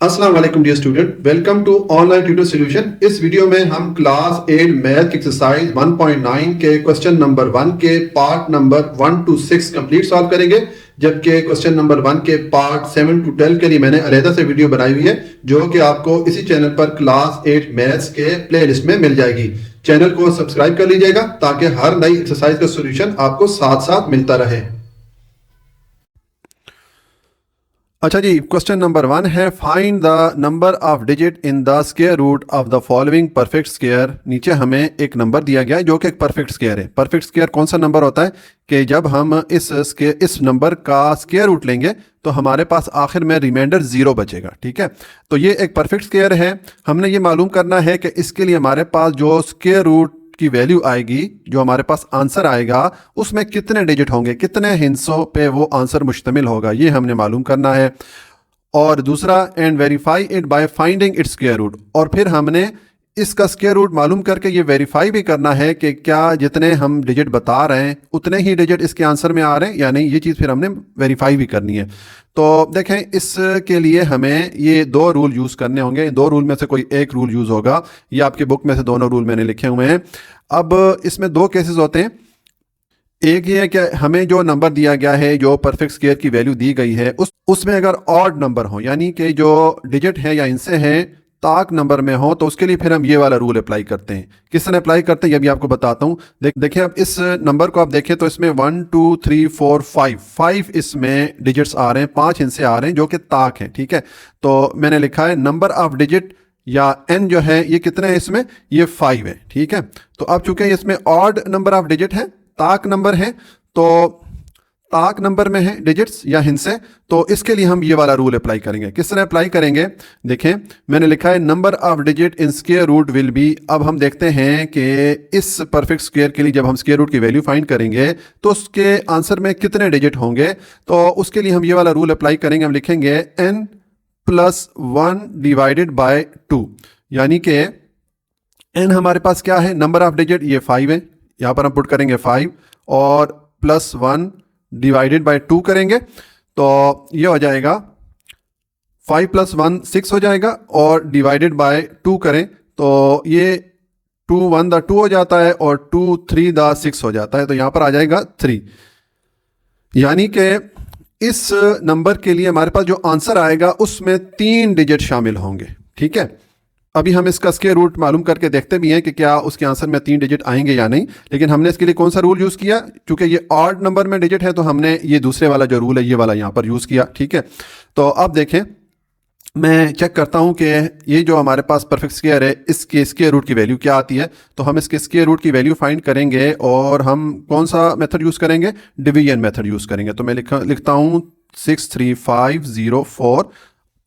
अस्सलाम वालेकुम dear student, welcome to online tutor solution. इस वीडियो में हम क्लास 8 मैथ की एक्सरसाइज 1.9 के क्वेश्चन नंबर 1 के part number 1 to 6 complete solve करेंगे, जबकि क्वेश्चन नंबर 1 के पार्ट 7 to 12 के लिए मैंने अलहदा से वीडियो बनाई हुई है, जो कि आपको इसी चैनल पर क्लास 8 मैथ्स के प्लेलिस्ट में मिल जाएगी। चैनल को सब्सक्राइब कर लीजिएगा ताकि हर नई एक्सरसाइज का सोल्यूशन आपको साथ साथ मिलता रहे। अच्छा जी, क्वेश्चन नंबर 1 है find the number of digit in the square root of the following perfect square. नीचे हमें एक नंबर दिया गया है जो कि एक परफेक्ट स्क्वायर है। परफेक्ट स्क्वायर कौन सा नंबर होता है कि जब हम इस नंबर का स्क्वायर रूट लेंगे तो हमारे पास आखिर में रिमाइंडर 0 बचेगा। ठीक है, तो ये एक परफेक्ट स्क्वायर है। हमने ये मालूम करना है कि इसके लिए हमारे पास जो स्क्वायर रूट की वैल्यू आएगी, जो हमारे पास आंसर आएगा, उसमें कितने डिजिट होंगे, कितने हिस्सों पे वो आंसर मुश्तमिल होगा, ये हमने मालूम करना है। और दूसरा, and verify it by finding its square root. और फिर हमने इसका स्क्वायर रूट मालूम करके ये वेरीफाई भी करना है कि क्या जितने हम डिजिट बता रहे हैं उतने ही डिजिट इसके आंसर में आ रहे हैं या नहीं। ये चीज़ फिर हमने वेरीफाई भी करनी है। तो देखें, इसके लिए हमें ये 2 रूल यूज़ करने होंगे। 2 रूल में से कोई एक रूल यूज़ होगा। ये आपकी बुक में से दोनों रूल मैंने लिखे हुए हैं। अब इसमें 2 केसेस होते हैं। एक ये है कि हमें जो नंबर दिया गया है, जो परफेक्ट स्क्वायर की वैल्यू दी गई है, उसमें अगर ऑड नंबर हो, यानी कि जो डिजिट है या इनसे हैं ताक नंबर में हो, तो उसके लिए फिर हम ये वाला रूल अप्लाई करते हैं। किस तरह अप्लाई करते हैं ये भी आपको बताता हूँ। देखिए, अब इस नंबर को आप देखें तो इसमें 1 2 3 4 5 इसमें डिजिट्स आ रहे हैं, 5 इनसे आ रहे हैं जो कि ताक हैं। ठीक है, तो मैंने लिखा है नंबर ऑफ डिजिट या n जो है ये कितने हैं, इसमें ये 5 है। ठीक है, तो अब चूंकि इसमें ऑड नंबर ऑफ डिजिट है, ताक नंबर है, तो ताक नंबर में है डिजिट्स या हिंसे, तो इसके लिए हम ये वाला रूल अप्लाई करेंगे। किस तरह अप्लाई करेंगे, देखें मैंने लिखा है number of digit in square root will be. अब हम देखते हैं कि इस परफेक्ट स्क्वायर के लिए जब हम स्क्वायर रूट की वैल्यू फाइंड करेंगे तो उसके आंसर में कितने डिजिट होंगे, तो उसके लिए हम ये वाला रूल अप्लाई करेंगे। हम लिखेंगे n + 1 डिवाइडेड बाय 2, यानी कि n हमारे पास क्या है, नंबर ऑफ डिजिट ये 5 है, यहाँ पर हम पुट करेंगे 5 और +1 डिवाइडेड बाय 2 करेंगे, तो ये हो जाएगा 5 + 1 6 हो जाएगा, और डिवाइडेड बाय 2 करें तो ये 2 1 दा 2 हो जाता है और 2 3 दा 6 हो जाता है, तो यहाँ पर आ जाएगा 3। यानी कि इस नंबर के लिए हमारे पास जो आंसर आएगा उसमें 3 डिजिट शामिल होंगे। ठीक है, अभी हम इसका स्क्वायर रूट मालूम करके देखते भी हैं कि क्या उसके आंसर में 3 डिजिट आएंगे या नहीं। लेकिन हमने इसके लिए कौन सा रूल यूज़ किया, क्योंकि ये ऑड नंबर में डिजिट है तो हमने ये दूसरे वाला जो रूल है ये वाला यहाँ पर यूज़ किया। ठीक है, तो अब देखें, मैं चेक करता हूँ कि ये जो हमारे पास परफेक्ट स्क्वायर है इसके स्क्वायर रूट की वैल्यू क्या आती है। तो हम इसके स्क्वायर रूट की वैल्यू फाइंड करेंगे और हम कौन सा मेथड यूज़ करेंगे, डिवीजन मेथड यूज़ करेंगे। तो मैं लिखता हूँ 63504।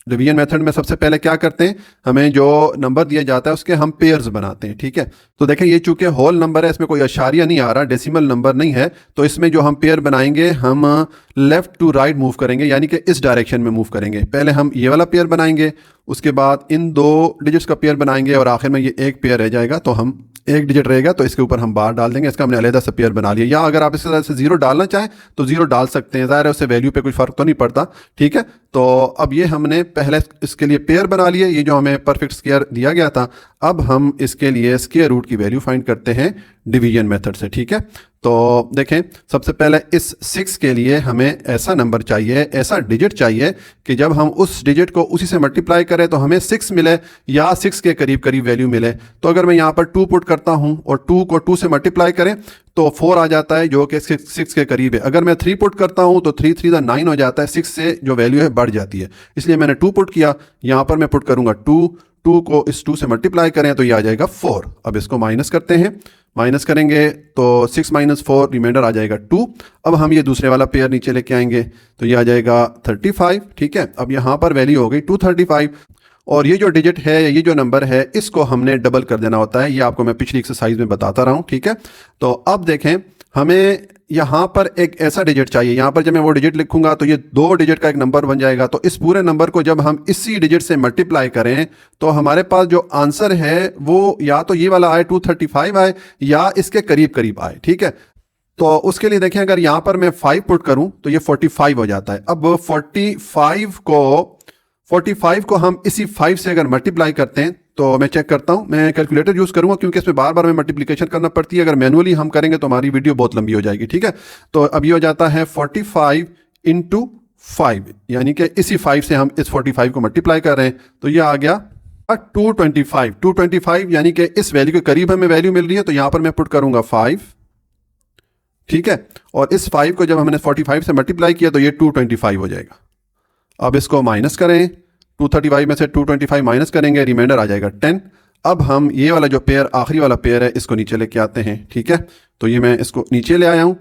डिवीजन मेथड में सबसे पहले क्या करते हैं, हमें जो नंबर दिया जाता है उसके हम पेयर्स बनाते हैं। ठीक है, तो देखें ये चूंकि होल नंबर है, इसमें कोई अशारिया नहीं आ रहा, डेसिमल नंबर नहीं है, तो इसमें जो हम पेयर बनाएंगे हम लेफ्ट टू राइट मूव करेंगे, यानी कि इस डायरेक्शन में मूव करेंगे। पहले हम ये वाला पेयर बनाएंगे, उसके बाद इन 2 डिजिट्स का पेयर बनाएंगे और आखिर में ये एक पेयर रह जाएगा, तो हम एक डिजिट रहेगा तो इसके ऊपर हम बार डाल देंगे। इसका हमने अलहदा से पेयर बना लिया। या अगर आप इसके साथ से 0 डालना चाहें तो 0 डाल सकते हैं, ज़ाहिर है उससे वैल्यू पे कोई फ़र्क तो नहीं पड़ता। ठीक है, तो अब ये हमने पहले इसके लिए पेयर बना लिए, ये जो हमें परफेक्ट स्क्वायर दिया गया था। अब हम इसके लिए स्क्वायर रूट की वैल्यू फाइंड करते हैं डिवीजन मेथड से। ठीक है, तो देखें, सबसे पहले इस 6 के लिए हमें ऐसा नंबर चाहिए, ऐसा डिजिट चाहिए कि जब हम उस डिजिट को उसी से मल्टीप्लाई करें तो हमें 6 मिले या 6 के करीब करीब वैल्यू मिले। तो अगर मैं यहाँ पर 2 पुट करता हूँ और 2 को 2 से मल्टीप्लाई करें तो 4 आ जाता है, जो कि 6 के करीब है। अगर मैं 3 पुट करता हूँ तो 3 3 दा 9 हो जाता है, 6 से जो वैल्यू है बढ़ जाती है, इसलिए मैंने 2 पुट किया। यहाँ पर मैं पुट करूँगा 2 को इस 2 से मल्टीप्लाई करें तो ये आ जाएगा 4। अब इसको माइनस करते हैं, माइनस करेंगे तो 6 - 4 रिमाइंडर आ जाएगा 2। अब हम ये दूसरे वाला पेयर नीचे लेके आएंगे तो ये आ जाएगा 35। ठीक है, अब यहाँ पर वैल्यू हो गई 235, और ये जो डिजिट है, ये जो नंबर है, इसको हमने डबल कर देना होता है। ये आपको मैं पिछली एक्सरसाइज में बताता रहा हूँ। ठीक है, तो अब देखें, हमें यहाँ पर एक ऐसा डिजिट चाहिए। यहाँ पर जब मैं वो डिजिट लिखूंगा तो ये 2 डिजिट का एक नंबर बन जाएगा। तो इस पूरे नंबर को जब हम इसी डिजिट से मल्टीप्लाई करें तो हमारे पास जो आंसर है वो या तो ये वाला आए 235 आए या इसके करीब करीब आए। ठीक है, तो उसके लिए देखें, अगर यहाँ पर मैं 5 पुट करूं तो ये 45 हो जाता है। अब 45 को 45 को हम इसी 5 से अगर मल्टीप्लाई करते हैं तो मैं चेक करता हूं, मैं कैलकुलेटर यूज करूंगा क्योंकि इसमें बार बार में मल्टीप्लिकेशन करना पड़ती है। अगर मैनुअली हम करेंगे तो हमारी वीडियो बहुत लंबी हो जाएगी, ठीक है। तो अब ये हो जाता है 45 इंटू 5, यानी कि इसी 5 से हम इस 45 को मल्टीप्लाई कर रहे हैं तो ये आ गया 225 यानी कि इस वैल्यू के करीब हमें वैल्यू मिल रही है। तो यहां पर मैं पुट करूंगा 5, ठीक है, और इस 5 को जब हमने 45 से मल्टीप्लाई किया तो ये 225 हो जाएगा। अब इसको माइनस करें, 235 में से 225 माइनस करेंगे, रिमाइंडर आ जाएगा 10। अब हम ये वाला जो पेयर, आखिरी वाला पेयर है, इसको नीचे लेके आते हैं, ठीक है। तो ये मैं इसको नीचे ले आया हूँ।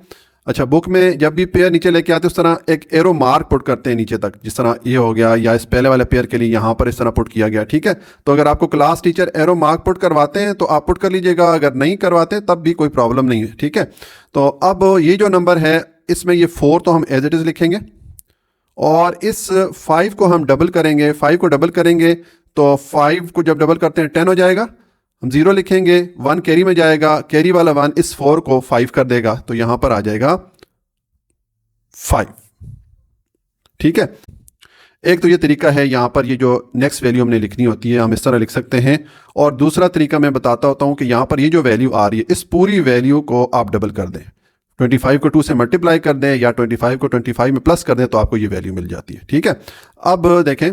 अच्छा, बुक में जब भी पेयर नीचे लेके आते हैं उस तरह एक एरो मार्क पुट करते हैं नीचे तक, जिस तरह ये हो गया, या इस पहले वाले पेयर के लिए यहाँ पर इस तरह पुट किया गया, ठीक है। तो अगर आपको class teacher arrow mark put करवाते हैं तो आप पुट कर लीजिएगा, अगर नहीं करवाते तब भी कोई प्रॉब्लम नहीं है, ठीक है। तो अब ये जो नंबर है इसमें ये 4 तो हम एज इट इज़ लिखेंगे, और इस 5 को हम डबल करेंगे। 5 को डबल करेंगे तो 5 को जब डबल करते हैं 10 हो जाएगा, हम 0 लिखेंगे, 1 कैरी में जाएगा, कैरी वाला 1 इस 4 को 5 कर देगा, तो यहां पर आ जाएगा 5, ठीक है। एक तो ये तरीका है, यहाँ पर ये जो नेक्स्ट वैल्यू हमने लिखनी होती है हम इस तरह लिख सकते हैं। और दूसरा तरीका मैं बताता होता हूँ कि यहाँ पर ये जो वैल्यू आ रही है इस पूरी वैल्यू को आप डबल कर दें, 25 को 2 से मल्टीप्लाई कर दें या 25 को 25 में प्लस कर दें तो आपको ये वैल्यू मिल जाती है, ठीक है। अब देखें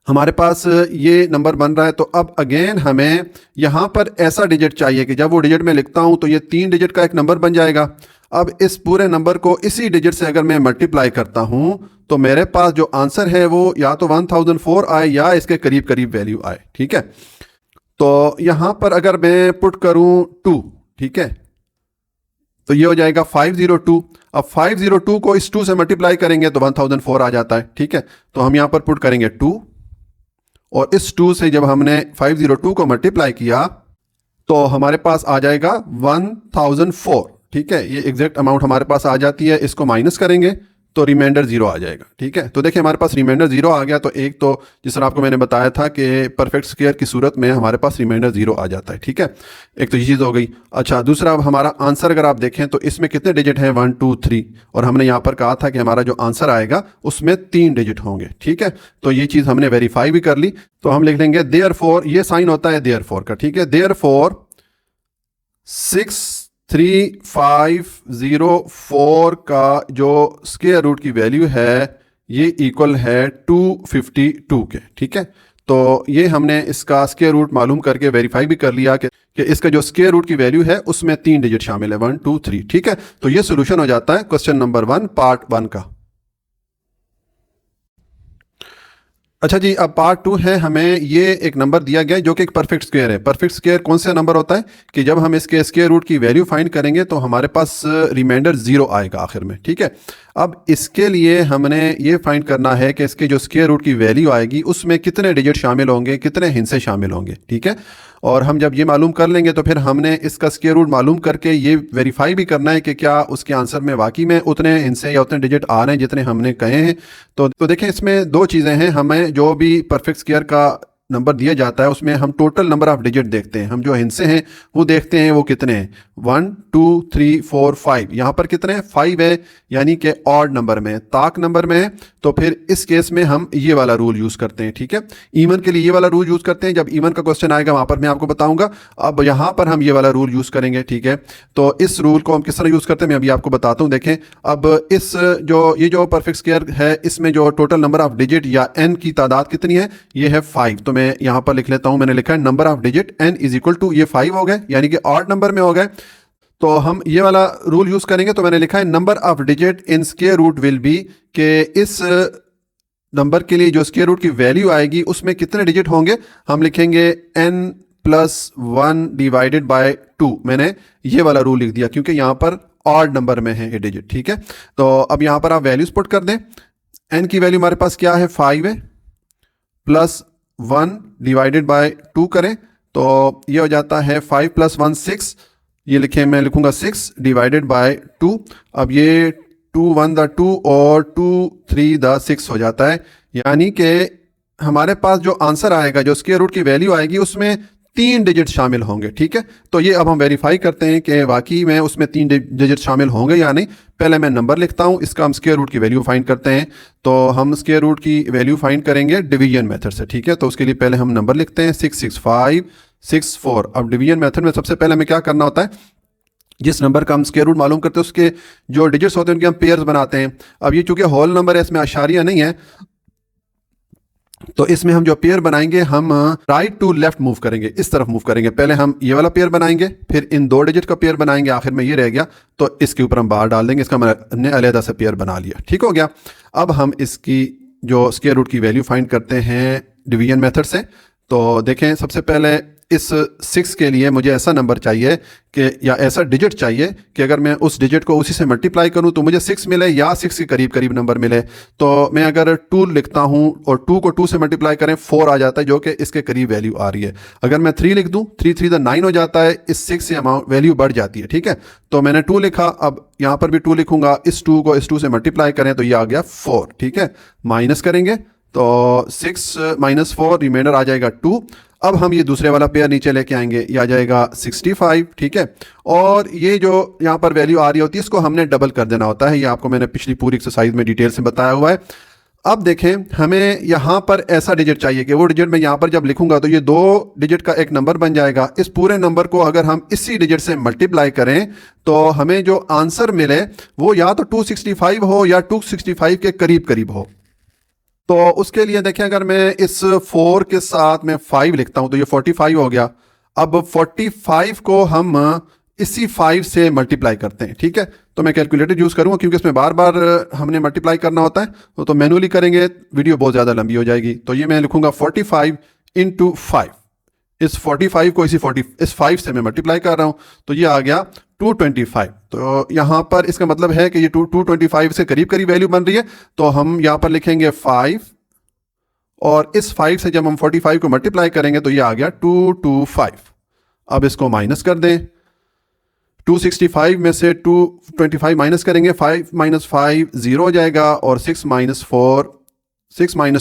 हमारे पास ये नंबर बन रहा है, तो अब अगेन हमें यहाँ पर ऐसा डिजिट चाहिए कि जब वो डिजिट में लिखता हूँ तो ये 3 डिजिट का एक नंबर बन जाएगा। अब इस पूरे नंबर को इसी डिजिट से अगर मैं मल्टीप्लाई करता हूँ तो मेरे पास जो आंसर है वो या तो 1004 आए या इसके करीब करीब वैल्यू आए, ठीक है। तो यहाँ पर अगर मैं पुट करूँ 2, ठीक है, तो ये हो जाएगा 502। अब 502 को इस 2 से मल्टीप्लाई करेंगे तो 1004 आ जाता है, ठीक है। तो हम यहाँ पर पुट करेंगे 2, और इस 2 से जब हमने 502 को मल्टीप्लाई किया तो हमारे पास आ जाएगा 1004, ठीक है। ये एग्जैक्ट अमाउंट हमारे पास आ जाती है। इसको माइनस करेंगे तो रिमाइंडर 0 आ जाएगा, ठीक है। तो देखिए हमारे पास रिमाइंडर 0 आ गया। तो एक तो जिस तरह आपको मैंने बताया था कि परफेक्ट स्क्वायर की सूरत में हमारे पास रिमाइंडर 0 आ जाता है, ठीक है। एक तो ये चीज़ हो गई। अच्छा, दूसरा अब हमारा आंसर अगर आप देखें तो इसमें कितने डिजिट हैं, 1 2 3, और हमने यहाँ पर कहा था कि हमारा जो आंसर आएगा उसमें 3 डिजिट होंगे, ठीक है। तो ये चीज़ हमने वेरीफाई भी कर ली। तो हम लिख लेंगे देयरफॉर, ये साइन होता है देयरफॉर का, ठीक है। देयरफॉर 63504 का जो स्क्वायर रूट की वैल्यू है ये इक्वल है 252 के, ठीक है। तो ये हमने इसका स्क्वायर रूट मालूम करके वेरीफाई भी कर लिया कि इसका जो स्क्वायर रूट की वैल्यू है उसमें 3 डिजिट शामिल है, 1 2 3, ठीक है। तो ये सोल्यूशन हो जाता है क्वेश्चन नंबर 1 पार्ट 1 का। अच्छा जी, अब पार्ट 2 है। हमें ये एक नंबर दिया गया है जो कि एक परफेक्ट स्क्वायर है। परफेक्ट स्क्वायर कौन सा नंबर होता है कि जब हम इसके स्क्वायर रूट की वैल्यू फाइंड करेंगे तो हमारे पास रिमाइंडर 0 आएगा आखिर में, ठीक है। अब इसके लिए हमने ये फाइंड करना है कि इसके जो स्क्वायर रूट की वैल्यू आएगी उसमें कितने डिजिट शामिल होंगे, कितने हिस्से शामिल होंगे, ठीक है। और हम जब ये मालूम कर लेंगे तो फिर हमने इसका स्क्वायर रूट मालूम करके ये वेरीफाई भी करना है कि क्या उसके आंसर में वाकई में उतने हिस्से या उतने डिजिट आ रहे हैं जितने हमने कहे हैं। तो देखें इसमें 2 चीज़ें हैं। हमें जो भी परफेक्ट स्क्वायर का नंबर दिया जाता है उसमें हम टोटल नंबर ऑफ डिजिट देखते हैं, हम जो हिस्से हैं वो देखते हैं वो कितने हैं, 1 2 3 4 5। यहाँ पर कितने हैं, 5 है, यानी कि ऑड नंबर में, ताक नंबर में है। तो फिर इस केस में हम ये वाला रूल यूज़ करते हैं, ठीक है। ईवन के लिए ये वाला रूल यूज़ करते हैं, जब ईवन का क्वेश्चन आएगा वहाँ पर मैं आपको बताऊँगा। अब यहाँ पर हम ये वाला रूल यूज़ करेंगे, ठीक है। तो इस रूल को हम किस तरह यूज़ करते हैं मैं अभी आपको बताता हूँ। देखें अब इस ये जो परफेक्ट स्क्वायर है इसमें जो टोटल नंबर ऑफ डिजिट या n की तादाद कितनी है, ये है 5। तो मैं यहाँ पर लिख लेता हूँ, मैंने लिखा है number of digit n is equal to, ये 5 हो गए यानी कि ऑड नंबर में हो गए। तो हम ये वाला रूल यूज़ करेंगे। तो मैंने लिखा है number of digit in square root will be, के इस नंबर के लिए जो स्क्वायर रूट की वैल्यू आएगी उसमें कितने डिजिट होंगे, हम लिखेंगे n+1 डिवाइडेड बाय 2। मैंने ये वाला रूल लिख दिया क्योंकि यहाँ पर ऑड नंबर में है ये डिजिट, ठीक है। तो अब यहाँ पर आप वैल्यूज पुट कर दें। n की वैल्यू हमारे पास क्या है, 5 है, +1 डिवाइडेड बाय 2 करें तो ये हो जाता है 5 + 1 6। ये लिखें, मैं लिखूंगा 6 डिवाइडेड बाय 2। अब ये 2 1 द 2 और 2 3 द 6 हो जाता है, यानी कि हमारे पास जो आंसर आएगा, जो स्क्वायर रूट की वैल्यू आएगी उसमें 3 डिजिट शामिल होंगे। ठीक है, तो ये अब हम वेरीफाई करते हैं कि वाकई में उसमें 3 डिजिट शामिल होंगे या नहीं। पहले मैं नंबर लिखता हूँ, इसका हम स्क्वायर रूट की वैल्यू फाइंड करते हैं। तो हम स्क्वायर रूट की वैल्यू फाइंड करेंगे डिवीजन मेथड से। ठीक है, तो उसके लिए पहले हम नंबर लिखते हैं 66564। अब डिवीजन मेथड में सबसे पहले हमें क्या करना होता है, जिस नंबर का हम स्क्वायर रूट मालूम करते हैं उसके जो डिजिट्स होते हैं उनके हम पेयर्स बनाते हैं। अब ये चूंकि होल नंबर है, इसमें आशारिया नहीं है, तो इसमें हम जो पेयर बनाएंगे हम राइट टू लेफ्ट मूव करेंगे, इस तरफ मूव करेंगे। पहले हम ये वाला पेयर बनाएंगे, फिर इन 2 डिजिट का पेयर बनाएंगे, आखिर में ये रह गया तो इसके ऊपर हम बाहर डाल देंगे। इसका हमने अलहदा से पेयर बना लिया। ठीक हो गया। अब हम इसकी जो स्क्वायर रूट की वैल्यू फाइंड करते हैं डिवीजन मेथड से। तो देखें, सबसे पहले इस 6 के लिए मुझे ऐसा नंबर चाहिए कि या ऐसा डिजिट चाहिए कि अगर मैं उस डिजिट को उसी से मल्टीप्लाई करूं तो मुझे 6 मिले या 6 के करीब करीब नंबर मिले। तो मैं अगर 2 लिखता हूं और 2 को 2 से मल्टीप्लाई करें 4 आ जाता है, जो कि इसके करीब वैल्यू आ रही है। अगर मैं 3 लिख दूं, 3 3 9 हो जाता है, इस 6 से अमाउंट वैल्यू बढ़ जाती है। ठीक है, तो मैंने 2 लिखा, अब यहां पर भी 2 लिखूंगा, इस 2 को इस 2 से मल्टीप्लाई करें तो ये आ गया 4। ठीक है, माइनस करेंगे तो 6 - 4 रिमाइंडर आ जाएगा 2। अब हम ये दूसरे वाला पेयर नीचे लेके आएंगे, ये आ जाएगा 65। ठीक है, और ये जो यहाँ पर वैल्यू आ रही होती है इसको हमने डबल कर देना होता है। ये आपको मैंने पिछली पूरी एक्सरसाइज में डिटेल से बताया हुआ है। अब देखें, हमें यहाँ पर ऐसा डिजिट चाहिए कि वो डिजिट मैं यहाँ पर जब लिखूंगा तो ये 2 डिजिट का एक नंबर बन जाएगा। इस पूरे नंबर को अगर हम इसी डिजिट से मल्टीप्लाई करें तो हमें जो आंसर मिले वो या तो 265 हो या 265 के करीब करीब हो। तो उसके लिए देखें, अगर मैं इस 4 के साथ मैं 5 लिखता हूं तो ये 45 हो गया। अब 45 को हम इसी 5 से मल्टीप्लाई करते हैं। ठीक है, तो मैं कैलकुलेटर यूज़ करूंगा क्योंकि इसमें बार बार हमने मल्टीप्लाई करना होता है, तो मैनुअली करेंगे वीडियो बहुत ज़्यादा लंबी हो जाएगी। तो ये मैं लिखूंगा 45 × 5। इस 45 को इस 5 से मैं मल्टीप्लाई कर रहा हूं तो ये आ गया 225। तो यहाँ पर इसका मतलब है कि ये 225 से करीब करीब वैल्यू बन रही है। तो हम यहाँ पर लिखेंगे 5 और इस 5 से जब हम 45 को मल्टीप्लाई करेंगे तो ये आ गया 225। अब इसको माइनस कर दें, 265 में से 225 माइनस करेंगे, 5 - 5 0 हो जाएगा और 6 -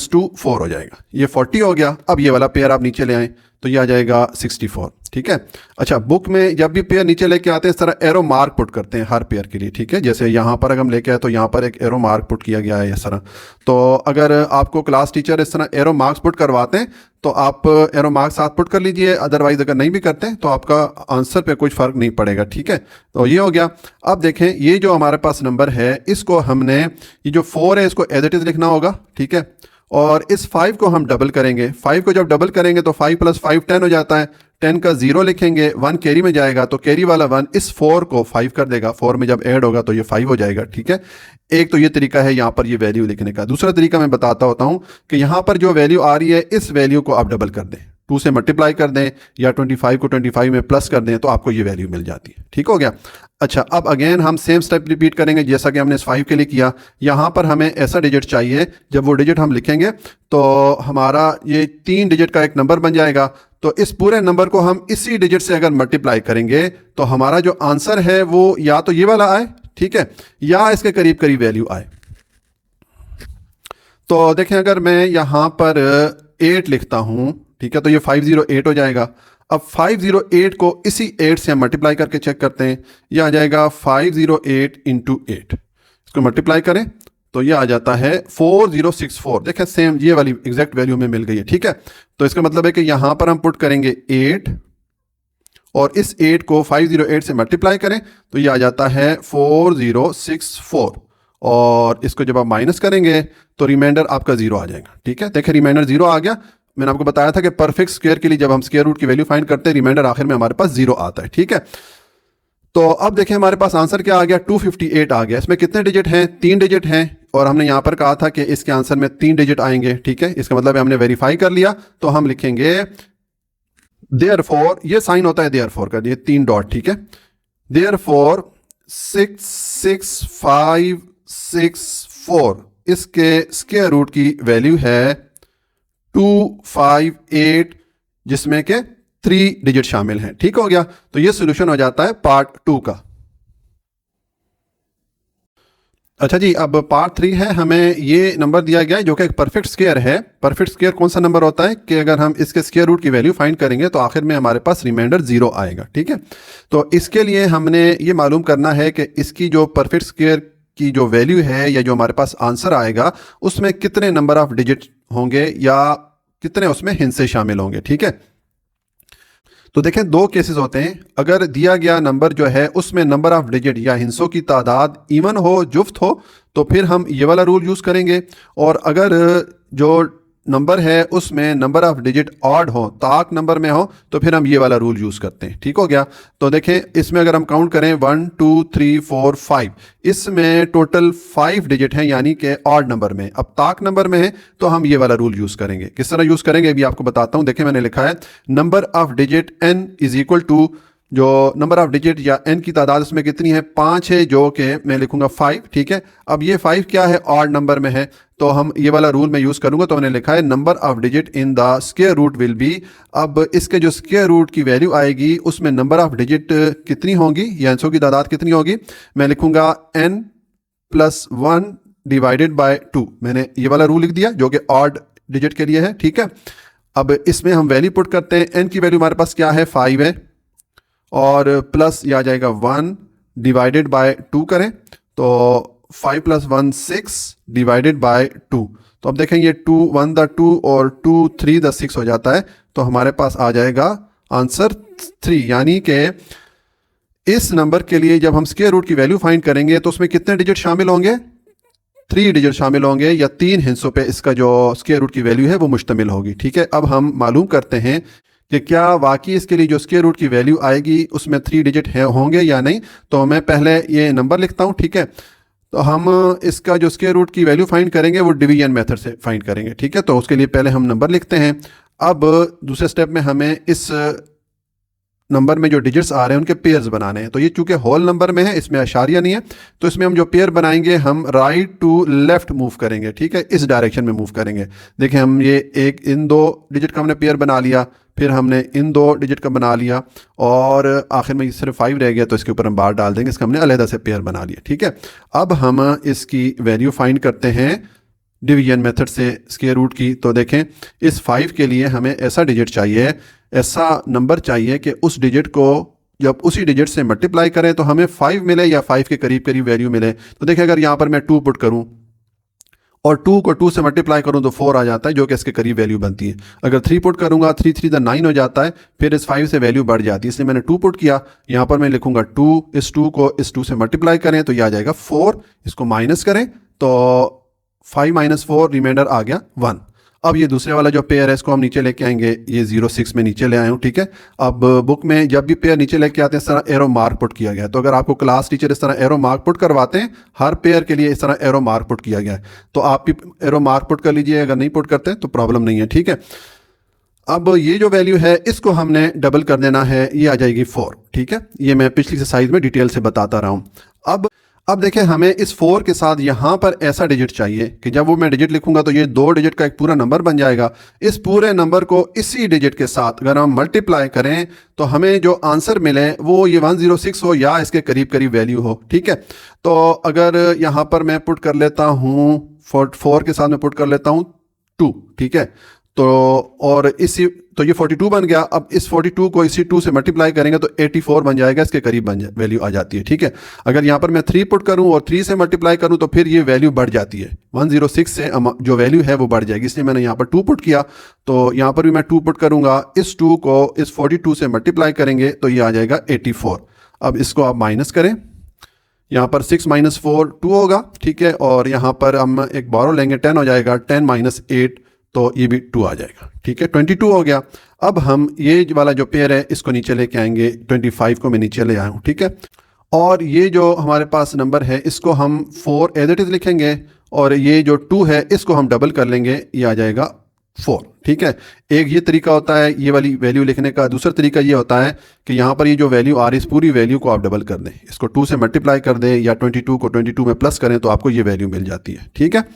2 4 हो जाएगा। ये 40 हो गया। अब ये वाला पेयर आप नीचे ले आए तो ये आ जाएगा 64। ठीक है, अच्छा, बुक में जब भी पेयर नीचे लेके आते हैं इस तरह एरो मार्क पुट करते हैं हर पेयर के लिए। ठीक है, जैसे यहाँ पर अगर हम लेके आए तो यहाँ पर एक एरो मार्क पुट किया गया है इस तरह। तो अगर आपको क्लास टीचर इस तरह एरो मार्क्स पुट करवाते हैं तो आप एरो मार्क्स साथ पुट कर लीजिए, अदरवाइज अगर नहीं भी करते हैं तो आपका आंसर पे कुछ फर्क नहीं पड़ेगा। ठीक है, तो ये हो गया। अब देखें, ये जो हमारे पास नंबर है इसको हमने, ये जो 4 है इसको एज इट इज लिखना होगा। ठीक है, और इस 5 को हम डबल करेंगे। 5 को जब डबल करेंगे तो 5 + 5 10 हो जाता है। 10 का 0 लिखेंगे, 1 कैरी में जाएगा तो कैरी वाला 1 इस 4 को 5 कर देगा। 4 में जब ऐड होगा तो ये 5 हो जाएगा। ठीक है, एक तो ये तरीका है यहाँ पर ये वैल्यू लिखने का। दूसरा तरीका मैं बताता होता हूँ कि यहाँ पर जो वैल्यू आ रही है इस वैल्यू को आप डबल कर दें, 2 से मल्टीप्लाई कर दें या 25 को 25 में प्लस कर दें तो आपको ये वैल्यू मिल जाती है। ठीक हो गया। अच्छा, अब अगेन हम सेम स्टेप रिपीट करेंगे जैसा कि हमने इस 5 के लिए किया। यहाँ पर हमें ऐसा डिजिट चाहिए, जब वो डिजिट हम लिखेंगे तो हमारा ये 3 डिजिट का एक नंबर बन जाएगा। तो इस पूरे नंबर को हम इसी डिजिट से अगर मल्टीप्लाई करेंगे तो हमारा जो आंसर है वो या तो ये वाला आए, ठीक है, या इसके करीब करीब वैल्यू आए। तो देखें, अगर मैं यहाँ पर 8 लिखता हूँ, ठीक है, तो ये 508 हो जाएगा। अब 508 को इसी 8 से हम मल्टीप्लाई करके चेक करते हैं। यह आ जाएगा 508 × 8। इसको मल्टीप्लाई करें तो ये आ जाता है 4064। देखें, सेम ये वाली एग्जैक्ट वैल्यू में मिल गई है। ठीक है, तो इसका मतलब है कि यहाँ पर हम पुट करेंगे 8 और इस 8 को 508 से मल्टीप्लाई करें तो ये आ जाता है 4064। और इसको जब आप माइनस करेंगे तो रिमाइंडर आपका 0 आ जाएगा। ठीक है, देखिए रिमाइंडर 0 आ गया। मैंने आपको बताया था कि परफेक्ट स्क्वायर के लिए जब हम स्क्वायर रूट की वैल्यू फाइंड करते हैं रिमाइंडर आखिर में हमारे पास 0 आता है। ठीक है, तो अब देखें हमारे पास आंसर क्या आ गया, 258 आ गया। इसमें कितने डिजिट हैं, 3 डिजिट हैं, और हमने यहाँ पर कहा था कि इसके आंसर में 3 डिजिट आएंगे। ठीक है, इसका मतलब है हमने वेरीफाई कर लिया। तो हम लिखेंगे देयरफॉर, ये साइन होता है देयरफॉर का, ये 3 डॉट। ठीक है, देयरफॉर 66564 इसके स्क्वायर रूट की वैल्यू है 258, जिसमें के 3 डिजिट शामिल हैं। ठीक हो गया, तो ये सोल्यूशन हो जाता है पार्ट 2 का। अच्छा जी, अब पार्ट 3 है, हमें ये नंबर दिया गया है जो कि एक परफेक्ट स्क्वायर है। परफेक्ट स्क्वायर कौन सा नंबर होता है कि अगर हम इसके स्क्वायर रूट की वैल्यू फाइंड करेंगे तो आखिर में हमारे पास रिमाइंडर 0 आएगा। ठीक है, तो इसके लिए हमने ये मालूम करना है कि इसकी जो परफेक्ट स्क्वायर की जो वैल्यू है या जो हमारे पास आंसर आएगा उसमें कितने नंबर ऑफ डिजिट होंगे या कितने उसमें हिस्से शामिल होंगे। ठीक है, तो देखें दो केसेस होते हैं। अगर दिया गया नंबर जो है उसमें नंबर ऑफ डिजिट या हिस्सों की तादाद इवन हो, जुफ्त हो, तो फिर हम ये वाला रूल यूज़ करेंगे। और अगर जो नंबर है उसमें नंबर ऑफ डिजिट ऑड हो, ताक नंबर में हो, तो फिर हम ये वाला रूल यूज़ करते हैं। ठीक हो गया, तो देखें इसमें अगर हम काउंट करें 1 2 3 4 5, इसमें टोटल 5 डिजिट हैं यानी कि ऑड नंबर में। अब ताक नंबर में है तो हम ये वाला रूल यूज़ करेंगे। किस तरह यूज़ करेंगे अभी आपको बताता हूँ। देखें मैंने लिखा है number of digit n is equal to, जो नंबर ऑफ डिजिट या n की तादाद उसमें कितनी है, 5 है, जो कि मैं लिखूंगा 5। ठीक है, अब ये 5 क्या है, ऑड नंबर में है, तो हम ये वाला रूल मैं यूज़ करूंगा। तो मैंने लिखा है number of digit in the square root will be, अब इसके जो स्क्वायर रूट की वैल्यू आएगी उसमें नंबर ऑफ डिजिट कितनी होंगी या अंशों की तादाद कितनी होगी, मैं लिखूंगा n प्लस 1 डिवाइडेड बाय 2। मैंने ये वाला रूल लिख दिया जो कि ऑड डिजिट के लिए है। ठीक है, अब इसमें हम वैल्यू पुट करते हैं। n की वैल्यू हमारे पास क्या है, 5 है, और प्लस ये आ जाएगा 1 डिवाइडेड बाय 2 करें तो 5 प्लस 1 6 डिवाइडेड बाय 2। तो अब देखें ये 2 1 द 2 और 2 3 द 6 हो जाता है, तो हमारे पास आ जाएगा आंसर 3। यानी कि इस नंबर के लिए जब हम स्क्वायर रूट की वैल्यू फाइंड करेंगे तो उसमें कितने डिजिट शामिल होंगे, 3 डिजिट शामिल होंगे, या 3 हिस्सों पे इसका जो स्क्वायर रूट की वैल्यू है वो मुश्तमिल होगी। ठीक है, अब हम मालूम करते हैं कि क्या वाकई इसके लिए जो स्क्वायर रूट की वैल्यू आएगी उसमें 3 डिजिट है होंगे या नहीं। तो मैं पहले ये नंबर लिखता हूँ। ठीक है, तो हम इसका जो स्क्वायर रूट की वैल्यू फाइंड करेंगे वो डिवीजन मेथड से फाइंड करेंगे। ठीक है, तो उसके लिए पहले हम नंबर लिखते हैं। अब दूसरे स्टेप में हमें इस नंबर में जो डिजिट्स आ रहे हैं उनके पेयर्स बनाने हैं। तो ये चूंकि होल नंबर में है, इसमें अशारिया नहीं है, तो इसमें हम जो पेयर बनाएंगे हम राइट टू लेफ्ट मूव करेंगे। ठीक है, इस डायरेक्शन में मूव करेंगे। देखें हम ये एक इन 2 डिजिट का हमने पेयर बना लिया, फिर हमने इन 2 डिजिट का बना लिया, और आखिर में सिर्फ 5 रह गया तो इसके ऊपर हम बार डाल देंगे। इसका हमने अलहदा से पेयर बना लिया। ठीक है, अब हम इसकी वैल्यू फाइंड करते हैं डिवीजन मेथड से स्क्वायर रूट की। तो देखें इस 5 के लिए हमें ऐसा डिजिट चाहिए, ऐसा नंबर चाहिए कि उस डिजिट को जब उसी डिजिट से मल्टीप्लाई करें तो हमें 5 मिले या 5 के करीब करीब वैल्यू मिले। तो देखें अगर यहाँ पर मैं 2 पुट करूँ और 2 को 2 से मल्टीप्लाई करूँ तो 4 आ जाता है, जो कि इसके करीब वैल्यू बनती है। अगर 3 पुट करूँगा, 3 3 द 9 हो जाता है, फिर इस 5 से वैल्यू बढ़ जाती है, इसलिए मैंने 2 पुट किया। यहाँ पर मैं लिखूंगा 2, इस 2 को इस 2 से मल्टीप्लाई करें तो यह आ जाएगा 4, इसको माइनस करें तो 5 माइनस 4 रिमाइंडर आ गया 1। अब ये दूसरे वाला जो पेयर है इसको हम नीचे लेके आएंगे, ये 0 6 में नीचे ले आए हूँ। ठीक है, अब बुक में जब भी पेयर नीचे लेके आते हैं इस तरह एरो मार्क पुट किया गया है। तो अगर आपको क्लास टीचर इस तरह एरो मार्क पुट करवाते हैं, हर पेयर के लिए इस तरह एरो मार्क पुट किया गया है, तो आप भी एरो मार्क पुट कर लीजिए। अगर नहीं पुट करते तो प्रॉब्लम नहीं है। ठीक है, अब ये जो वैल्यू है इसको हमने डबल कर देना है, ये आ जाएगी 4। ठीक है, ये मैं पिछली एक्सरसाइज में डिटेल से बताता रहा हूँ। अब देखें हमें इस 4 के साथ यहाँ पर ऐसा डिजिट चाहिए कि जब वो मैं डिजिट लिखूंगा तो ये 2 डिजिट का एक पूरा नंबर बन जाएगा। इस पूरे नंबर को इसी डिजिट के साथ अगर हम मल्टीप्लाई करें तो हमें जो आंसर मिले वो ये 106 हो या इसके करीब करीब वैल्यू हो। ठीक है, तो अगर यहाँ पर मैं पुट कर लेता हूँ 4 के साथ मैं पुट कर लेता हूँ 2। ठीक है, तो और इसी तो ये 42 बन गया। अब इस 42 को इसी 2 से मल्टीप्लाई करेंगे तो 84 बन जाएगा, इसके करीब वैल्यू आ जाती है। ठीक है, अगर यहाँ पर मैं 3 पुट करूँ और 3 से मल्टीप्लाई करूँ तो फिर ये वैल्यू बढ़ जाती है, 106 से जो वैल्यू है वो बढ़ जाएगी, इसलिए मैंने यहाँ पर 2 पुट किया। तो यहाँ पर भी मैं 2 पुट करूँगा, इस 2 को इस 42 से मल्टीप्लाई करेंगे तो ये आ जाएगा 84। अब इसको आप माइनस करें, यहाँ पर 6 माइनस 4 2 होगा। ठीक है, और यहाँ पर हम एक बारो लेंगे, 10 हो जाएगा, 10 माइनस 8 तो ये भी 2 आ जाएगा। ठीक है, 22 हो गया। अब हम ये वाला जो पेयर है इसको नीचे लेके आएंगे, 25 को मैं नीचे ले आया हूँ। ठीक है, और ये जो हमारे पास नंबर है इसको हम 4 एज इट इज़ लिखेंगे, और ये जो 2 है इसको हम डबल कर लेंगे, ये आ जाएगा 4। ठीक है, एक ये तरीका होता है ये वाली वैल्यू लिखने का। दूसरा तरीका ये होता है कि यहाँ पर ये जो वैल्यू आ रही है इस पूरी वैल्यू को आप डबल कर दें, इसको 2 से मल्टीप्लाई कर दें या 22 को 22 में प्लस करें तो आपको ये वैल्यू मिल जाती है। ठीक है,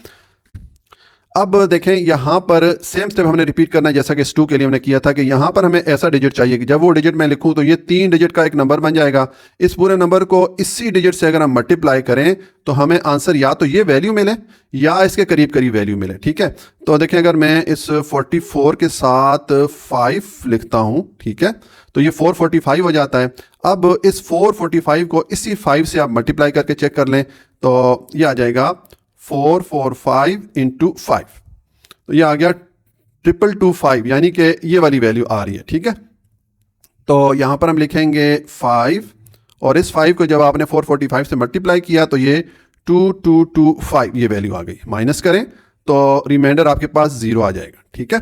अब देखें यहाँ पर सेम स्टेप हमने रिपीट करना है जैसा कि S2 के लिए हमने किया था कि यहाँ पर हमें ऐसा डिजिट चाहिए कि जब वो डिजिट मैं लिखूँ तो ये 3 डिजिट का एक नंबर बन जाएगा। इस पूरे नंबर को इसी डिजिट से अगर हम मल्टीप्लाई करें तो हमें आंसर या तो ये वैल्यू मिले या इसके करीब करीब वैल्यू मिले। ठीक है, तो देखें अगर मैं इस 44 के साथ 5 लिखता हूँ, ठीक है, तो ये 445 हो जाता है। अब इस 445 को इसी 5 से आप मल्टीप्लाई करके चेक कर लें तो ये आ जाएगा 445 इंटू 5, तो ये आ गया 2225, यानी कि ये वाली वैल्यू आ रही है। ठीक है, तो यहां पर हम लिखेंगे 5 और इस 5 को जब आपने 445 से मल्टीप्लाई किया तो ये 2225 ये वैल्यू आ गई। माइनस करें तो रिमाइंडर आपके पास 0 आ जाएगा। ठीक है,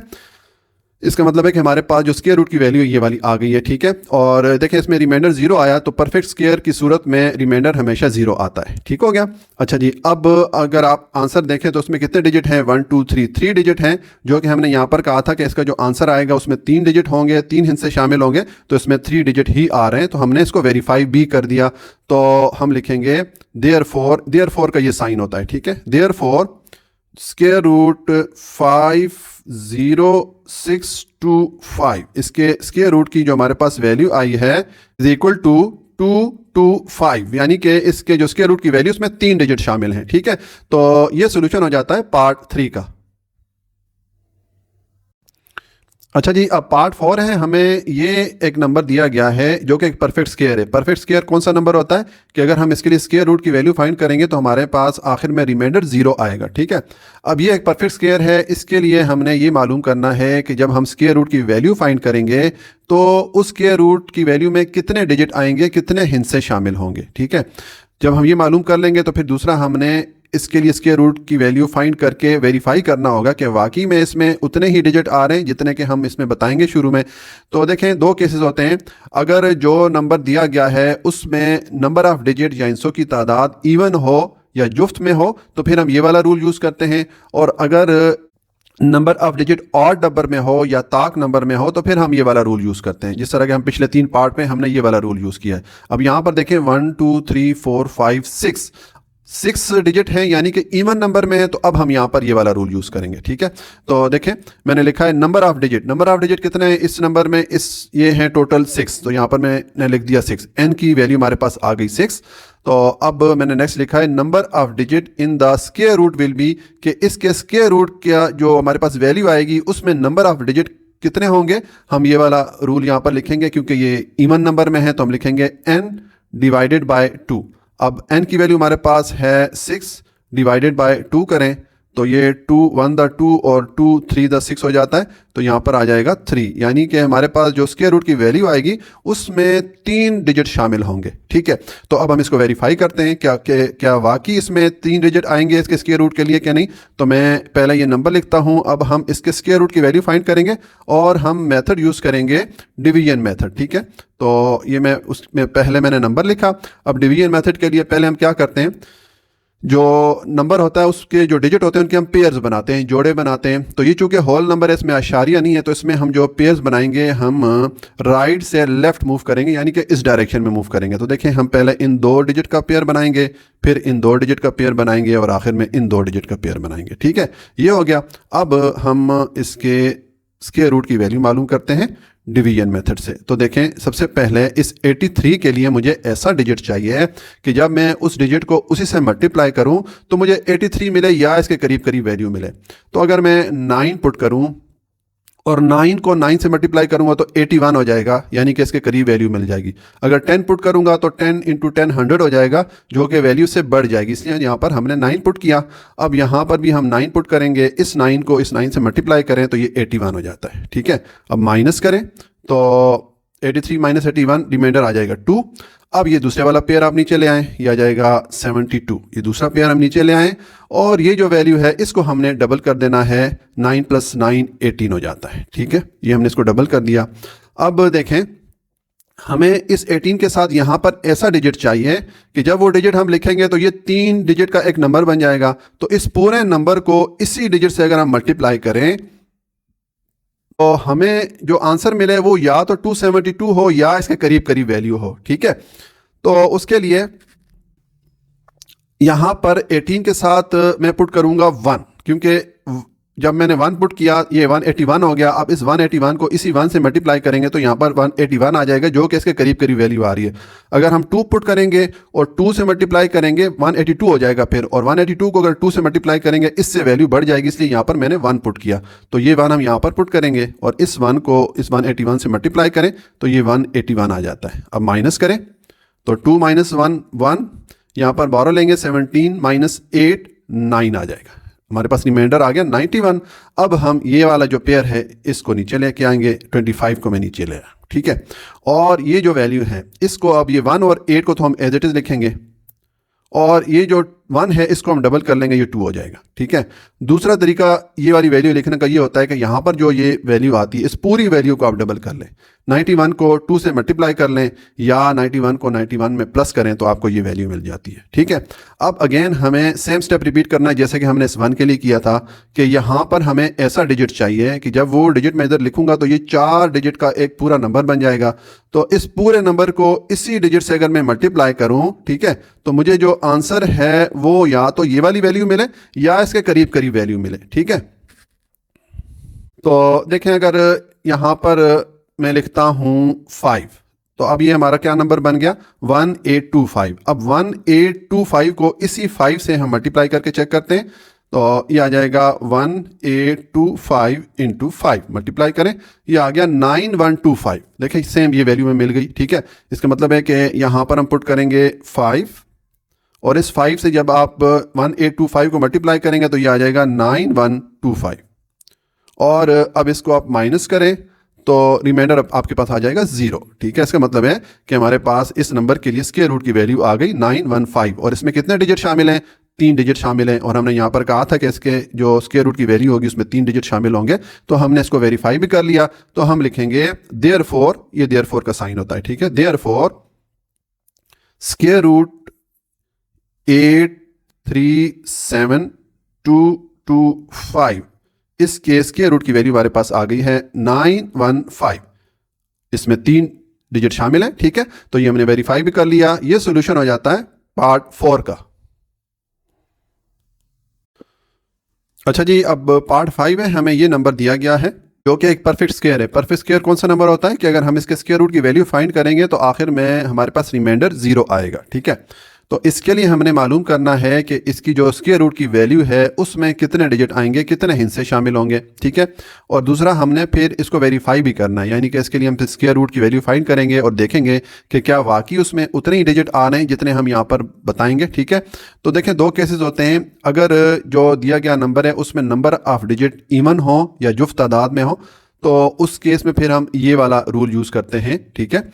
इसका मतलब है कि हमारे पास जो स्क्वायर रूट की वैल्यू ये वाली आ गई है। ठीक है, और देखें इसमें रिमाइंडर 0 आया तो परफेक्ट स्क्वायर की सूरत में रिमाइंडर हमेशा 0 आता है। ठीक हो गया। अच्छा जी, अब अगर आप आंसर देखें तो उसमें कितने डिजिट हैं, 1 2 3 3 डिजिट हैं, जो कि हमने यहाँ पर कहा था कि इसका जो आंसर आएगा उसमें 3 डिजिट होंगे, 3 हिस्से शामिल होंगे, तो इसमें 3 डिजिट ही आ रहे हैं। तो हमने इसको वेरीफाई भी कर दिया, तो हम लिखेंगे देयरफॉर का ये साइन होता है। ठीक है, देयरफॉर स्क्वायर रूट 50625 इसके स्क्वायर रूट की जो हमारे पास वैल्यू आई है इज इक्वल टू 225, यानी कि इसके जो स्क्वायर रूट की वैल्यू उसमें 3 डिजिट शामिल हैं। ठीक है, तो ये सोल्यूशन हो जाता है पार्ट 3 का। अच्छा जी, अब पार्ट 4 है। हमें ये एक नंबर दिया गया है जो कि एक परफेक्ट स्क्वायर है। परफेक्ट स्क्वायर कौन सा नंबर होता है कि अगर हम इसके लिए स्क्वायर रूट की वैल्यू फाइंड करेंगे तो हमारे पास आखिर में रिमाइंडर 0 आएगा। ठीक है, अब ये एक परफेक्ट स्क्वायर है, इसके लिए हमने ये मालूम करना है कि जब हम स्क्वायर रूट की वैल्यू फाइंड करेंगे तो उस स्क्वायर रूट की वैल्यू में कितने डिजिट आएंगे, कितने हिस्से शामिल होंगे। ठीक है, जब हम ये मालूम कर लेंगे तो फिर दूसरा हमने इसके लिए स्क्वायर रूट की वैल्यू फाइंड करके वेरीफाई करना होगा कि वाकई में इसमें उतने ही डिजिट आ रहे हैं जितने के हम इसमें बताएंगे शुरू में। तो देखें, दो केसेस होते हैं। अगर जो नंबर दिया गया है उसमें नंबर ऑफ डिजिट या हिस्सों की तादाद इवन हो या जुफ्त में हो तो फिर हम ये वाला रूल यूज़ करते हैं, और अगर number of digit odd number में हो या ताक नंबर में हो तो फिर हम ये वाला रूल यूज़ करते हैं, जिस तरह के हम पिछले 3 पार्ट में हमने ये वाला रूल यूज़ किया है। अब यहाँ पर देखें 1 2 3 4 5 6 डिजिट हैं, यानी कि इवन नंबर में है, तो अब हम यहाँ पर ये वाला रूल यूज़ करेंगे। ठीक है, तो देखें मैंने लिखा है नंबर ऑफ डिजिट कितने हैं इस नंबर में, इस ये हैं टोटल 6, तो यहाँ पर मैंने लिख दिया 6, n की वैल्यू हमारे पास आ गई 6। तो अब मैंने नेक्स्ट लिखा है number of digit in the square root will be, कि इसके स्क्वायर रूट का जो हमारे पास वैल्यू आएगी उसमें नंबर ऑफ डिजिट कितने होंगे। हम ये वाला रूल यहाँ पर लिखेंगे क्योंकि ये इवन नंबर में है, तो हम लिखेंगे n डिवाइडेड बाय 2। अब n की वैल्यू हमारे पास है 6, डिवाइडेड बाय 2 करें तो ये 2 1 द 2 और 2 3 द 6 हो जाता है, तो यहाँ पर आ जाएगा 3, यानी कि हमारे पास जो स्क्वायर रूट की वैल्यू आएगी उसमें 3 डिजिट शामिल होंगे। ठीक है, तो अब हम इसको वेरीफाई करते हैं क्या वाकई इसमें 3 डिजिट आएंगे इसके स्क्वायर रूट के लिए क्या नहीं। तो मैं पहले ये नंबर लिखता हूँ, अब हम इसके स्क्वायर रूट की वैल्यू फाइंड करेंगे और हम मेथड यूज़ करेंगे डिवीजन मेथड। ठीक है, तो ये उसमें पहले मैंने नंबर लिखा। अब डिवीजन मेथड के लिए पहले हम क्या करते हैं, जो नंबर होता है उसके जो डिजिट होते हैं उनके हम पेयर्स बनाते हैं, जोड़े बनाते हैं। तो ये चूंकि होल नंबर है, इसमें आशारिया नहीं है, तो इसमें हम जो पेयर्स बनाएंगे हम राइट से लेफ्ट मूव करेंगे, यानी कि इस डायरेक्शन में मूव करेंगे। तो देखें, हम पहले इन 2 डिजिट का पेयर बनाएंगे, फिर इन 2 डिजिट का पेयर बनाएंगे और आखिर में इन 2 डिजिट का पेयर बनाएंगे। ठीक है, ये हो गया। अब हम इसके स्क्वायर रूट की वैल्यू मालूम करते हैं डिवीजन मेथड से। तो देखें, सबसे पहले इस 83 के लिए मुझे ऐसा डिजिट चाहिए कि जब मैं उस डिजिट को उसी से मल्टीप्लाई करूं तो मुझे 83 मिले या इसके करीब करीब वैल्यू मिले। तो अगर मैं 9 पुट करूं और 9 को 9 से मल्टीप्लाई करूंगा तो 81 हो जाएगा, यानी कि इसके करीब वैल्यू मिल जाएगी। अगर 10 पुट करूंगा तो 10 इंटू 10 100 हो जाएगा, जो कि वैल्यू से बढ़ जाएगी, इसलिए यहाँ पर हमने 9 पुट किया। अब यहाँ पर भी हम 9 पुट करेंगे, इस 9 को इस 9 से मल्टीप्लाई करें तो ये 81 हो जाता है। ठीक है, अब माइनस करें तो 83 माइनस 81 रिमाइंडर आ जाएगा 2। अब ये दूसरे वाला पेयर आप नीचे ले आएँ, ये आ जाएगा 72, ये दूसरा पेयर हम नीचे ले आएँ और ये जो वैल्यू है इसको हमने डबल कर देना है, 9 + 9 18 हो जाता है। ठीक है, ये हमने इसको डबल कर दिया। अब देखें, हमें इस 18 के साथ यहाँ पर ऐसा डिजिट चाहिए कि जब वो डिजिट हम लिखेंगे तो ये 3 डिजिट का एक नंबर बन जाएगा। तो इस पूरे नंबर को इसी डिजिट से अगर हम मल्टीप्लाई करें तो हमें जो आंसर मिले वो या तो 272 हो या इसके करीब करीब वैल्यू हो। ठीक है, तो उसके लिए यहां पर 18 के साथ मैं पुट करूंगा 1, क्योंकि जब मैंने 1 पुट किया ये 181 हो गया। अब इस 181 को इसी 1 से मल्टीप्लाई करेंगे तो यहाँ पर 181 आ जाएगा, जो कि इसके करीब करीब वैल्यू आ रही है। अगर हम 2 पुट करेंगे और 2 से मल्टीप्लाई करेंगे 182 हो जाएगा फिर, और 182 को अगर 2 से मल्टीप्लाई करेंगे इससे वैल्यू बढ़ जाएगी, इसलिए यहाँ पर मैंने 1 पुट किया। तो ये 1 हम यहाँ पर पुट करेंगे और इस 1 को इस 181 से मल्टीप्लाई करें तो ये 181 आ जाता है। अब माइनस करें तो 2 माइनस 1 1, यहाँ पर 12 लेंगे 17 माइनस 8 9 आ जाएगा। हमारे पास रिमाइंडर आ गया 91। अब हम ये वाला जो पेयर है इसको नीचे लेके आएंगे, 25 को मैं नीचे ले रहा, ठीक है। और ये जो वैल्यू है इसको अब ये 1 और 8 को तो हम एज इट इज लिखेंगे, और ये जो 1 है इसको हम डबल कर लेंगे, ये 2 हो जाएगा, ठीक है। दूसरा तरीका ये वाली वैल्यू लिखने का ये होता है कि यहाँ पर जो ये वैल्यू आती है इस पूरी वैल्यू को आप डबल कर लें, 91 को 2 से मल्टीप्लाई कर लें या 91 को 91 में प्लस करें तो आपको ये वैल्यू मिल जाती है, ठीक है। अब अगेन हमें सेम स्टेप रिपीट करना है जैसे कि हमने इस 1 के लिए किया था, कि यहाँ पर हमें ऐसा डिजिट चाहिए कि जब वो डिजिट मैं इधर लिखूंगा तो ये 4 डिजिट का एक पूरा नंबर बन जाएगा। तो इस पूरे नंबर को इसी डिजिट से अगर मैं मल्टीप्लाई करूं, ठीक है, तो मुझे जो आंसर है वो या तो ये वाली वैल्यू मिले या इसके करीब करीब वैल्यू मिले, ठीक है। तो देखें अगर यहाँ पर मैं लिखता हूँ 5, तो अब ये हमारा क्या नंबर बन गया 1825। अब 1825 को इसी 5 से हम मल्टीप्लाई करके चेक करते हैं तो ये आ जाएगा 1825 इंटू 5 मल्टीप्लाई करें, ये आ गया 9125। देखें सेम ये वैल्यू में मिल गई, ठीक है। इसका मतलब है कि यहाँ पर हम पुट करेंगे 5 और इस 5 से जब आप 1825 को मल्टीप्लाई करेंगे तो ये आ जाएगा 9125। और अब इसको आप माइनस करें तो रिमाइंडर अब आपके पास आ जाएगा 0, ठीक है। इसका मतलब है कि हमारे पास इस नंबर के लिए स्क्वायर रूट की वैल्यू आ गई 915, और इसमें कितने डिजिट शामिल हैं 3 डिजिट शामिल हैं, और हमने यहाँ पर कहा था कि इसके जो स्क्वायर रूट की वैल्यू होगी उसमें 3 डिजिट शामिल होंगे, तो हमने इसको वेरीफाई भी कर लिया। तो हम लिखेंगे देयरफॉर, ये देयरफॉर का साइन होता है, ठीक है। देयरफॉर स्क्वायर रूट 837225 इस केस के रूट की वैल्यू हमारे पास आ गई है 915, इसमें 3 डिजिट शामिल है, ठीक है। तो ये हमने वेरीफाई भी कर लिया। ये सॉल्यूशन हो जाता है पार्ट 4 का। अच्छा जी, अब पार्ट 5 है, हमें ये नंबर दिया गया है जो कि एक परफेक्ट स्क्वायर है। परफेक्ट स्क्वायर कौन सा नंबर होता है कि अगर हम इसके स्क्वायर रूट की वैल्यू फाइंड करेंगे तो आखिर में हमारे पास रिमाइंडर 0 आएगा, ठीक है। तो इसके लिए हमने मालूम करना है कि इसकी जो स्क्वायर रूट की वैल्यू है उसमें कितने डिजिट आएंगे, कितने हिस्से शामिल होंगे, ठीक है। और दूसरा हमने फिर इसको वेरीफाई भी करना है, यानी कि इसके लिए हम स्क्वायर रूट की वैल्यू फाइंड करेंगे और देखेंगे कि क्या वाकई उसमें उतने ही डिजिट आ रहे हैं जितने हम यहाँ पर बताएंगे, ठीक है। तो देखें 2 केसेस होते हैं, अगर जो दिया गया नंबर है उसमें नंबर ऑफ डिजिट इवन हो या जुफ्त तादाद में हो तो उस केस में फिर हम ये वाला रूल यूज़ करते हैं, ठीक है,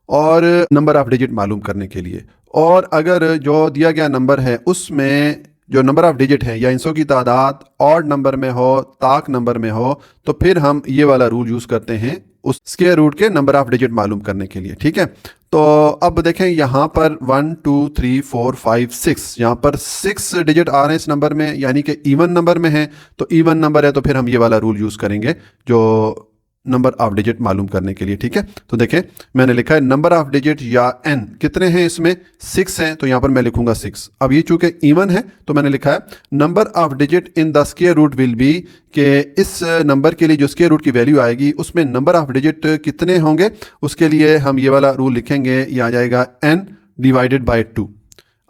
और नंबर ऑफ डिजिट मालूम करने के लिए। और अगर जो दिया गया नंबर है उसमें जो नंबर ऑफ डिजिट है या इंसों की तादाद ऑड नंबर में हो, ताक नंबर में हो, तो फिर हम ये वाला रूल यूज़ करते हैं उस स्क्वायर रूट के नंबर ऑफ डिजिट मालूम करने के लिए, ठीक है। तो अब देखें यहाँ पर 1 2 3 4 5 6, यहाँ पर 6 डिजिट आ रहे हैं इस नंबर में, यानी कि इवन नंबर में है। तो इवन नंबर है तो फिर हम ये वाला रूल यूज़ करेंगे जो नंबर ऑफ डिजिट मालूम करने के लिए, ठीक है। तो देखें मैंने लिखा है नंबर ऑफ डिजिट या n कितने हैं, इसमें 6 हैं, तो यहाँ पर मैं लिखूंगा 6। अब ये चूंकि इवन है तो मैंने लिखा है number of digit in the square root will be, कि इस नंबर के लिए जो स्क्वायर रूट की वैल्यू आएगी उसमें नंबर ऑफ डिजिट कितने होंगे, उसके लिए हम ये वाला रूल लिखेंगे, ये आ जाएगा n डिवाइडेड बाई 2।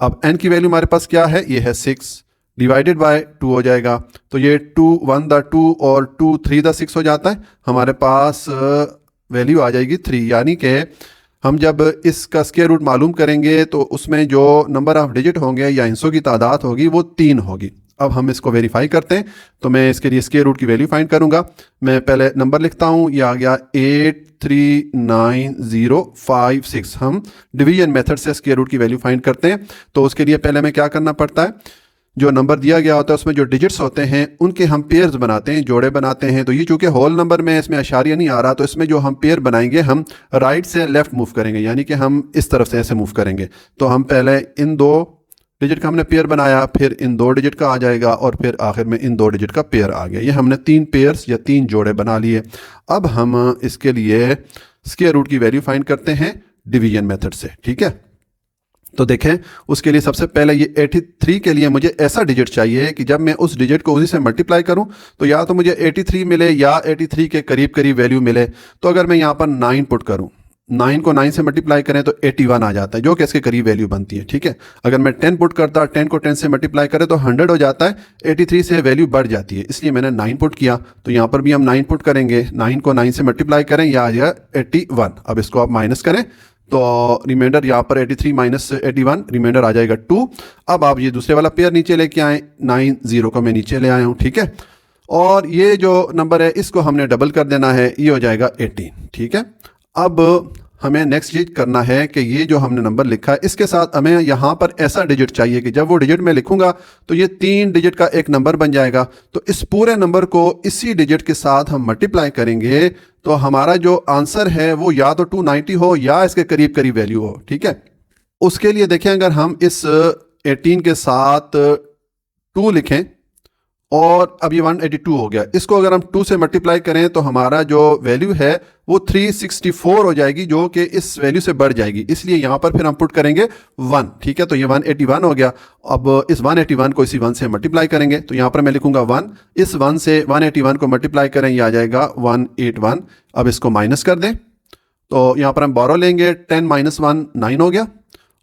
अब n की वैल्यू हमारे पास क्या है, ये है 6 डिवाइडेड बाय 2 हो जाएगा। तो ये 2 1 द 2 और 2 3 द 6 हो जाता है, हमारे पास वैल्यू आ जाएगी 3। यानी कि हम जब इसका स्क्वायर रूट मालूम करेंगे तो उसमें जो नंबर ऑफ डिजिट होंगे या हिस्सों की तादाद होगी वो 3 होगी। अब हम इसको वेरीफाई करते हैं, तो मैं इसके लिए स्क्वायर रूट की वैल्यू फाइंड करूंगा। मैं पहले नंबर लिखता हूं, ये आ गया 83905 हम डिवीजन मेथड से स्क्वायर रूट की वैल्यू फाइंड करते हैं। तो उसके लिए पहले हमें क्या करना पड़ता है, जो नंबर दिया गया होता है उसमें जो डिजिट्स होते हैं उनके हम पेयर्स बनाते हैं, जोड़े बनाते हैं। तो ये चूंकि होल नंबर में इसमें अशारिया नहीं आ रहा, तो इसमें जो हम पेयर बनाएंगे हम राइट से लेफ्ट मूव करेंगे, यानी कि हम इस तरफ से ऐसे मूव करेंगे। तो हम पहले इन 2 डिजिट का हमने पेयर बनाया, फिर इन 2 डिजिट का आ जाएगा और फिर आखिर में इन 2 डिजिट का पेयर आ गया। ये हमने 3 पेयर्स या 3 जोड़े बना लिए। अब हम इसके लिए स्क्वायर रूट की वैल्यू फाइंड करते हैं डिवीजन मेथड से, ठीक है। तो देखें, उसके लिए सबसे पहले ये 83 के लिए मुझे ऐसा डिजिट चाहिए कि जब मैं उस डिजिट को उसी से मल्टीप्लाई करूं तो या तो मुझे 83 मिले या 83 के करीब करीब वैल्यू मिले। तो अगर मैं यहाँ पर 9 पुट करूं, 9 को 9 से मल्टीप्लाई करें तो 81 आ जाता है, जो कि इसके करीब वैल्यू बनती है। ठीक है, अगर मैं 10 पुट करता, 10 को 10 से मल्टीप्लाई करें तो 100 हो जाता है, 83 से वैल्यू बढ़ जाती है, इसलिए मैंने 9 पुट किया। तो यहाँ पर भी हम 9 पुट करेंगे, 9 को 9 से मल्टीप्लाई करें, यह आ जाएगा 81। अब इसको आप माइनस करें तो रिमाइंडर यहाँ पर 83 माइनस 81, रिमाइंडर आ जाएगा 2। अब आप ये दूसरे वाला पेयर नीचे लेके आए, 9 0 को मैं नीचे ले आया हूँ। ठीक है, और ये जो नंबर है इसको हमने डबल कर देना है, ये हो जाएगा 18। ठीक है, अब हमें नेक्स्ट चीज करना है कि ये जो हमने नंबर लिखा है इसके साथ हमें यहाँ पर ऐसा डिजिट चाहिए कि जब वो डिजिट मैं लिखूंगा तो ये 3 डिजिट का एक नंबर बन जाएगा। तो इस पूरे नंबर को इसी डिजिट के साथ हम मल्टीप्लाई करेंगे तो हमारा जो आंसर है वो या तो 290 हो या इसके करीब करीब वैल्यू हो। ठीक है, उसके लिए देखें, अगर हम इस 18 के साथ 2 लिखें और अब ये 182 हो गया, इसको अगर हम 2 से मल्टीप्लाई करें तो हमारा जो वैल्यू है वो 364 हो जाएगी, जो कि इस वैल्यू से बढ़ जाएगी, इसलिए यहां पर फिर हम पुट करेंगे 1। ठीक है, तो ये 181 हो गया। अब इस 181 को इसी 1 से मल्टीप्लाई करेंगे तो यहां पर मैं लिखूंगा 1, इस 1 से 181 को मल्टीप्लाई करें, ये आ जाएगा 181। अब इसको माइनस कर दें तो यहां पर हम 12 लेंगे, 10 माइनस 1 9 हो गया,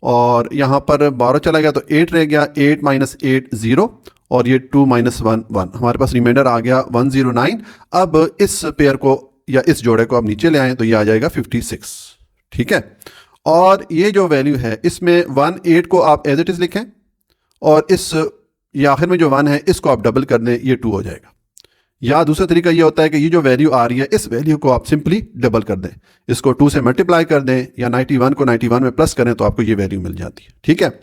और यहां पर 12 चला गया तो 8 रह गया, 8 माइनस 8 0, और ये 2 माइनस 1 1, हमारे पास रिमाइंडर आ गया 109। अब इस पेयर को या इस जोड़े को आप नीचे ले आए तो ये आ जाएगा 56। ठीक है, और ये जो वैल्यू है इसमें 18 को आप एज इट इज लिखें और इस ये आखिर में जो 1 है इसको आप डबल कर दें, ये 2 हो जाएगा। या दूसरा तरीका ये होता है कि ये जो वैल्यू आ रही है इस वैल्यू को आप सिंपली डबल कर दें, इसको 2 से मल्टीप्लाई कर दें या 91 को 91 में प्लस करें तो आपको ये वैल्यू मिल जाती है। ठीक है,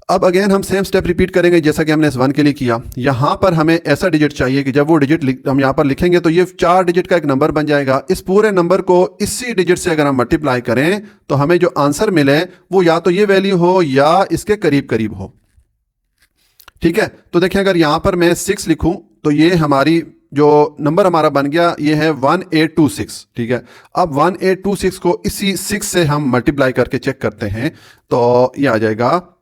अब अगेन हम सेम स्टेप रिपीट करेंगे जैसा कि हमने इस 1 के लिए किया। यहां पर हमें ऐसा डिजिट चाहिए कि जब वो डिजिट हम यहां पर लिखेंगे तो ये 4 डिजिट का एक नंबर बन जाएगा। इस पूरे नंबर को इसी डिजिट से अगर हम मल्टीप्लाई करें तो हमें जो आंसर मिले वो या तो ये वैल्यू हो या इसके करीब करीब हो। ठीक है, तो देखिए अगर यहां पर मैं 6 लिखूं तो ये हमारी जो नंबर हमारा बन गया ये है 1826। ठीक है, अब 1826 को इसी 6 से हम मल्टीप्लाई करके चेक करते हैं तो ये आ जाएगा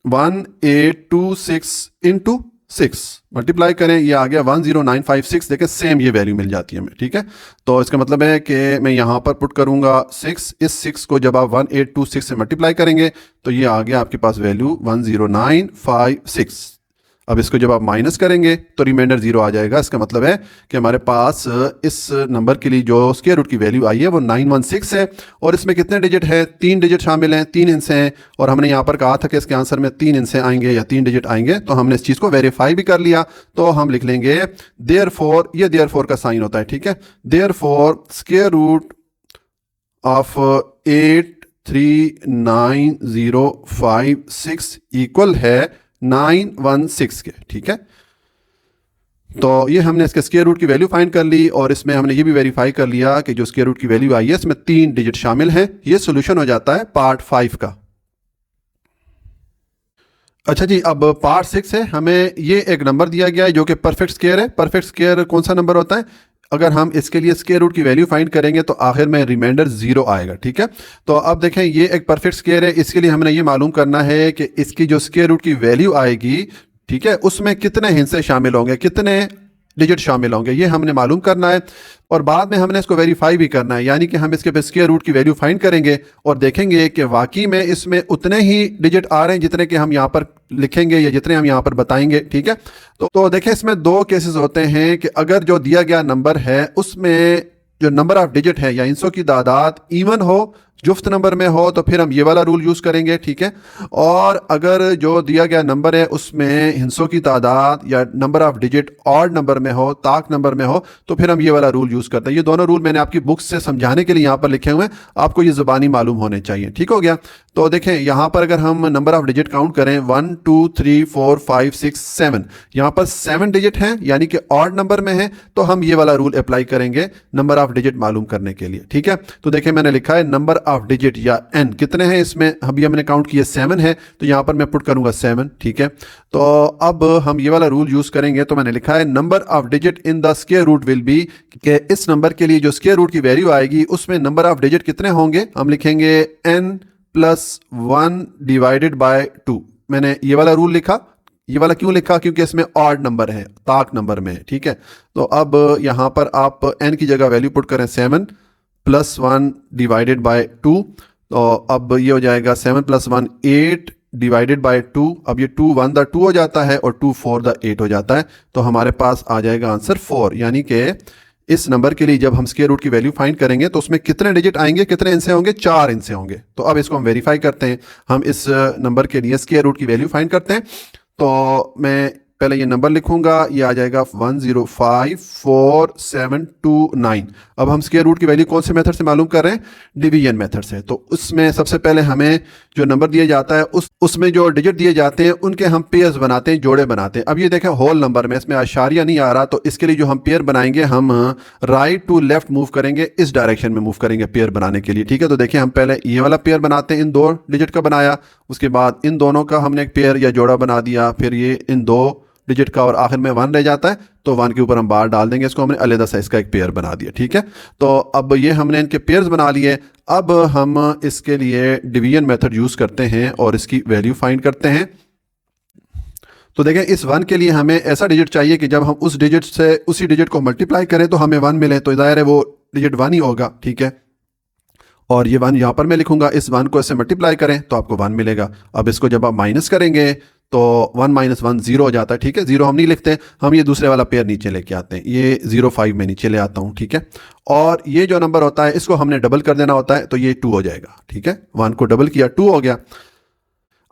1826 इंटू 6 मल्टीप्लाई करें, ये आ गया 10956। देखें सेम ये वैल्यू मिल जाती है हमें। ठीक है, तो इसका मतलब है कि मैं यहाँ पर पुट करूँगा 6, इस 6 को जब आप 1826 से मल्टीप्लाई करेंगे तो ये आ गया आपके पास वैल्यू 10956। अब इसको जब आप माइनस करेंगे तो रिमाइंडर 0 आ जाएगा। इसका मतलब है कि हमारे पास इस नंबर के लिए जो स्क्वायर रूट की वैल्यू आई है वो 916 है, और इसमें कितने डिजिट है, 3 डिजिट शामिल हैं, 3 हिस्से हैं, और हमने यहाँ पर कहा था कि इसके आंसर में 3 हिस्से आएंगे या 3 डिजिट आएंगे, तो हमने इस चीज़ को वेरीफाई भी कर लिया। तो हम लिख लेंगे देयरफॉर, ये देयरफॉर का साइन होता है। ठीक है, therefore square root of 839,056 equal है 916 के। ठीक है, तो ये हमने इसके स्क्वायर रूट की वैल्यू फाइंड कर ली, और इसमें हमने ये भी वेरीफाई कर लिया कि जो स्क्वायर रूट की वैल्यू आई है इसमें 3 डिजिट शामिल हैं। ये सॉल्यूशन हो जाता है पार्ट 5 का। अच्छा जी, अब पार्ट 6 है, हमें ये एक नंबर दिया गया है जो कि परफेक्ट स्क्वायर है। परफेक्ट स्क्वायर कौन सा नंबर होता है, अगर हम इसके लिए स्क्वायर रूट की वैल्यू फाइंड करेंगे तो आखिर में रिमाइंडर 0 आएगा। ठीक है, तो अब देखें ये एक परफेक्ट स्क्वायर है, इसके लिए हमने ये मालूम करना है कि इसकी जो स्क्वायर रूट की वैल्यू आएगी, ठीक है, उसमें कितने हिस्से शामिल होंगे, कितने डिजिट शामिल होंगे, ये हमने मालूम करना है, और बाद में हमने इसको वेरीफाई भी करना है। यानी कि हम इसके स्क्वायर रूट की वैल्यू फाइंड करेंगे और देखेंगे कि वाकई में इसमें उतने ही डिजिट आ रहे हैं जितने कि हम यहाँ पर लिखेंगे या जितने हम यहाँ पर बताएंगे। ठीक है, तो देखें इसमें 2 केसेस होते हैं कि अगर जो दिया गया नंबर है उसमें जो नंबर ऑफ डिजिट है या हिस्सों की तादाद इवन हो, जुफ्त नंबर में हो, तो फिर हम ये वाला रूल यूज करेंगे। ठीक है, और अगर जो दिया गया नंबर है उसमें हिस्सों की तादाद या number of digit odd number में हो, ताक नंबर में हो, तो फिर हम ये वाला रूल यूज करते हैं। ये दोनों रूल मैंने आपकी बुक्स से समझाने के लिए यहाँ पर लिखे हुए हैं, आपको ये जुबानी मालूम होने चाहिए। ठीक हो गया, तो देखें यहाँ पर अगर हम नंबर ऑफ डिजिट काउंट करें 1 2 3 4 5 6 7, यहाँ पर 7 डिजिट हैं यानी कि ऑड नंबर में है, तो हम ये वाला रूल अप्लाई करेंगे नंबर ऑफ डिजिट मालूम करने के लिए। ठीक है, तो देखें मैंने लिखा है नंबर ऑफ डिजिट या n कितने हैं, इसमें अभी हमने काउंट किए 7 है, तो यहां पर मैं पुट करूंगा 7। ठीक है, तो अब हम ये वाला रूल यूज करेंगे, तो मैंने लिखा है number of digit in the square root will be, कि इस नंबर के लिए जो स्क्वायर रूट की वैल्यू आएगी उसमें नंबर ऑफ डिजिट कितने होंगे, हम लिखेंगे n प्लस 1 डिवाइडेड बाय 2। मैंने ये वाला रूल लिखा, ये वाला क्यों लिखा, क्योंकि इसमें ऑड नंबर है, ताक नंबर में है, ठीक है। तो अब यहाँ पर आप n की जगह वैल्यू पुट करें 7 प्लस 1 डिवाइडेड बाय 2, तो अब ये हो जाएगा 7 प्लस 1 8 डिवाइडेड बाय 2। अब ये 2 1 द 2 हो जाता है और 2 4 द 8 हो जाता है, तो हमारे पास आ जाएगा आंसर 4। यानी कि इस नंबर के लिए जब हम स्क्वायर रूट की वैल्यू फाइंड करेंगे तो उसमें कितने डिजिट आएंगे, कितने इनसे होंगे, 4 इनसे होंगे। तो अब इसको हम वेरीफाई करते हैं, हम इस नंबर के लिए स्क्वायर रूट की वैल्यू फाइंड करते हैं। तो मैं पहले ये नंबर लिखूंगा, ये आ जाएगा 105479। अब हम स्क्वायर रूट की वैल्यू कौन से मेथड से मालूम कर रहे हैं, डिवीजन मेथड से। तो उसमें सबसे पहले हमें जो नंबर दिया जाता है उसमें जो डिजिट दिए जाते हैं उनके हम पेयर्स बनाते हैं, जोड़े बनाते हैं। अब ये देखें होल नंबर में इसमें आशारिया नहीं आ रहा, तो इसके लिए जो हम पेयर बनाएंगे, हम राइट टू लेफ्ट मूव करेंगे, इस डायरेक्शन में मूव करेंगे पेयर बनाने के लिए, ठीक है। तो देखिए हम पहले ये वाला पेयर बनाते हैं, इन 2 डिजिट का बनाया, उसके बाद इन दोनों का हमने एक पेयर या जोड़ा बना दिया, फिर ये इन 2 डिजिट का, और आखिर में 1 रह जाता है, तो 1 के ऊपर हम बार डाल देंगे, इसको हमने अलग साइज का एक पेयर बना दिया, ठीक है। तो अब ये हमने इनके पेयर्स बना लिए। अब हम इसके लिए डिवीजन मेथड यूज करते हैं और इसकी वैल्यू फाइंड करते हैं। तो देखें इस 1 के लिए हमें ऐसा डिजिट चाहिए कि जब हम उस डिजिट से उसी डिजिट को मल्टीप्लाई करें तो हमें 1 मिले, तो जाहिर है वो डिजिट 1 ही होगा, ठीक है। और ये 1 यहाँ पर मैं लिखूंगा, इस 1 को इससे मल्टीप्लाई करें तो आपको 1 मिलेगा। अब इसको जब आप माइनस करेंगे तो 1 माइनस 1 0 हो जाता है, ठीक है। 0 हम नहीं लिखते, हम ये दूसरे वाला पेयर नीचे लेके आते हैं, ये 05 में नीचे ले आता हूँ, ठीक है। और ये जो नंबर होता है इसको हमने डबल कर देना होता है, तो ये 2 हो जाएगा, ठीक है। 1 को डबल किया, 2 हो गया।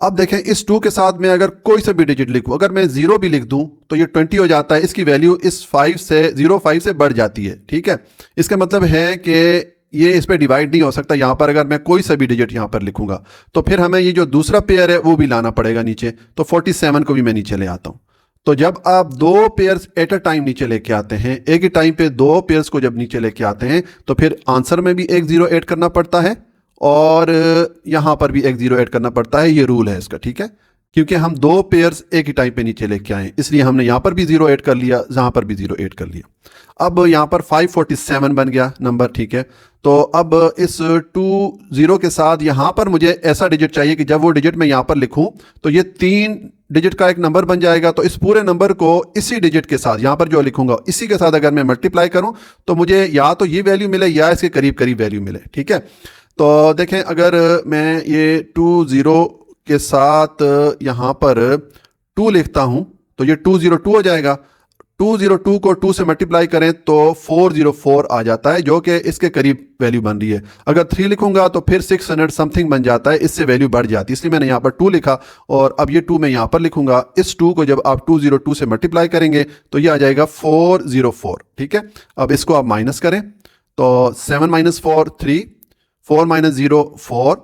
अब देखें इस 2 के साथ मैं अगर कोई सा भी डिजिट लिखूं, अगर मैं 0 भी लिख दूं तो ये 20 हो जाता है, इसकी वैल्यू इस 05 से बढ़ जाती है, ठीक है। इसका मतलब है कि ये इस पे डिवाइड नहीं हो सकता। यहाँ पर अगर मैं कोई सा भी डिजिट यहाँ पर लिखूंगा तो फिर हमें ये जो दूसरा पेयर है वो भी लाना पड़ेगा नीचे, तो 47 को भी मैं नीचे ले आता हूँ। तो जब आप 2 पेयर्स एट अ टाइम नीचे लेके आते हैं, एक ही टाइम पे 2 पेयर्स को जब नीचे लेके आते हैं, तो फिर आंसर में भी एक 0 ऐड करना पड़ता है और यहाँ पर भी एक 0 ऐड करना पड़ता है। ये रूल है इसका, ठीक है, क्योंकि हम 2 पेयर्स एक ही टाइम पे नीचे लेके आए, इसलिए हमने यहाँ पर भी 0 ऐड कर लिया, जहाँ पर भी 0 ऐड कर लिया। अब यहाँ पर 547 बन गया नंबर, ठीक है। तो अब इस 2 0 के साथ यहाँ पर मुझे ऐसा डिजिट चाहिए कि जब वो डिजिट मैं यहाँ पर लिखूं तो ये 3 डिजिट का एक नंबर बन जाएगा। तो इस पूरे नंबर को इसी डिजिट के साथ यहाँ पर जो लिखूंगा इसी के साथ अगर मैं मल्टीप्लाई करूं तो मुझे या तो ये वैल्यू मिले या इसके करीब करीब वैल्यू मिले, ठीक है। तो देखें अगर मैं ये 2 0 के साथ यहाँ पर 2 लिखता हूं तो ये 202 हो जाएगा। 202 को 2 से मल्टीप्लाई करें तो 404 आ जाता है, जो कि इसके करीब वैल्यू बन रही है। अगर 3 लिखूंगा तो फिर 600 समथिंग बन जाता है, इससे वैल्यू बढ़ जाती है, इसलिए मैंने यहाँ पर 2 लिखा। और अब ये 2 मैं यहाँ पर लिखूंगा, इस 2 को जब आप 202 से मल्टीप्लाई करेंगे तो ये आ जाएगा 404, ठीक है। अब इसको आप माइनस करें तो 7 माइनस 4 3, 4 माइनस 0 4,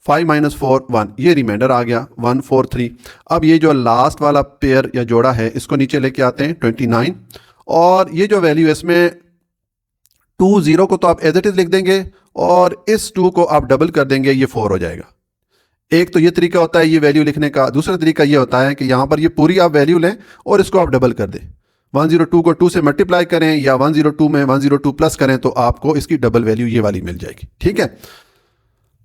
5 माइनस 4 1, ये रिमाइंडर आ गया 143। अब ये जो लास्ट वाला पेयर या जोड़ा है इसको नीचे लेके आते हैं 29, और ये जो वैल्यू है इसमें 2 0 को तो आप एज इट इज लिख देंगे और इस 2 को आप डबल कर देंगे, ये 4 हो जाएगा। एक तो ये तरीका होता है ये वैल्यू लिखने का, दूसरा तरीका ये होता है कि यहाँ पर ये पूरी आप वैल्यू लें और इसको आप डबल कर दें। 102 को 2 से मल्टीप्लाई करें या 102 में 102 प्लस करें तो आपको इसकी डबल वैल्यू ये वाली मिल जाएगी, ठीक है।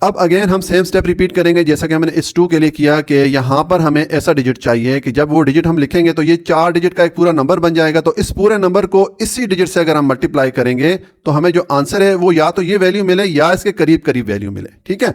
अब अगेन हम सेम स्टेप रिपीट करेंगे जैसा कि हमने इस 2 के लिए किया कि यहाँ पर हमें ऐसा डिजिट चाहिए कि जब वो डिजिट हम लिखेंगे तो ये 4 डिजिट का एक पूरा नंबर बन जाएगा। तो इस पूरे नंबर को इसी डिजिट से अगर हम मल्टीप्लाई करेंगे तो हमें जो आंसर है वो या तो ये वैल्यू मिले या इसके करीब करीब वैल्यू मिले, ठीक है।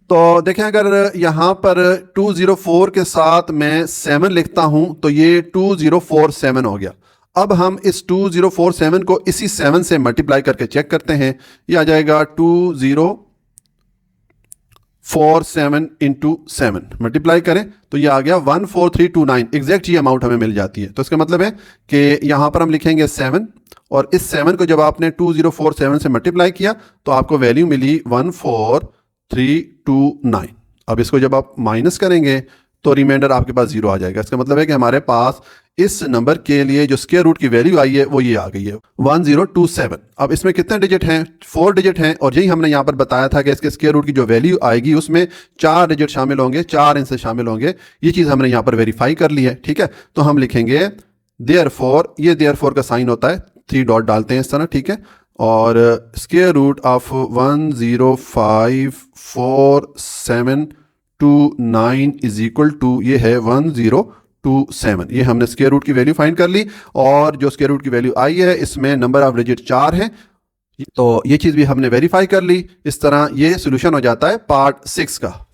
तो देखें अगर यहाँ पर 204 के साथ मैं 7 लिखता हूँ तो ये 2047 हो गया। अब हम इस 2047 को इसी 7 से मल्टीप्लाई करके चेक करते हैं, ये आ जाएगा 2047 इंटू 7 मल्टीप्लाई करें तो ये आ गया 14329, एग्जैक्ट ये अमाउंट हमें मिल जाती है। तो इसका मतलब है कि यहाँ पर हम लिखेंगे 7 और इस 7 को जब आपने 2047 से मल्टीप्लाई किया तो आपको वैल्यू मिली 14329। अब इसको जब आप माइनस करेंगे तो रिमाइंडर आपके पास 0 आ जाएगा। इसका मतलब है कि हमारे पास इस नंबर के लिए जो स्क्वायर रूट की वैल्यू आई है वो ये आ गई है 1027। अब इसमें कितने डिजिट हैं, 4 डिजिट हैं, और यही हमने यहाँ पर बताया था कि इसके स्क्वायर रूट की जो वैल्यू आएगी उसमें 4 डिजिट शामिल होंगे, 4 इनसे शामिल होंगे। ये चीज़ हमने यहाँ पर वेरीफाई कर ली है, ठीक है। तो हम लिखेंगे देयरफॉर, ये देयरफॉर का साइन होता है, 3 डॉट डालते हैं इस तरह, ठीक है। और square root of 1054729 is equal to ये है 1027। ये हमने स्क्वायर रूट की वैल्यू फाइंड कर ली और जो स्क्वायर रूट की वैल्यू आई है इसमें नंबर ऑफ डिजिट 4 है, तो ये चीज़ भी हमने वेरीफाई कर ली। इस तरह ये सोल्यूशन हो जाता है पार्ट 6 का।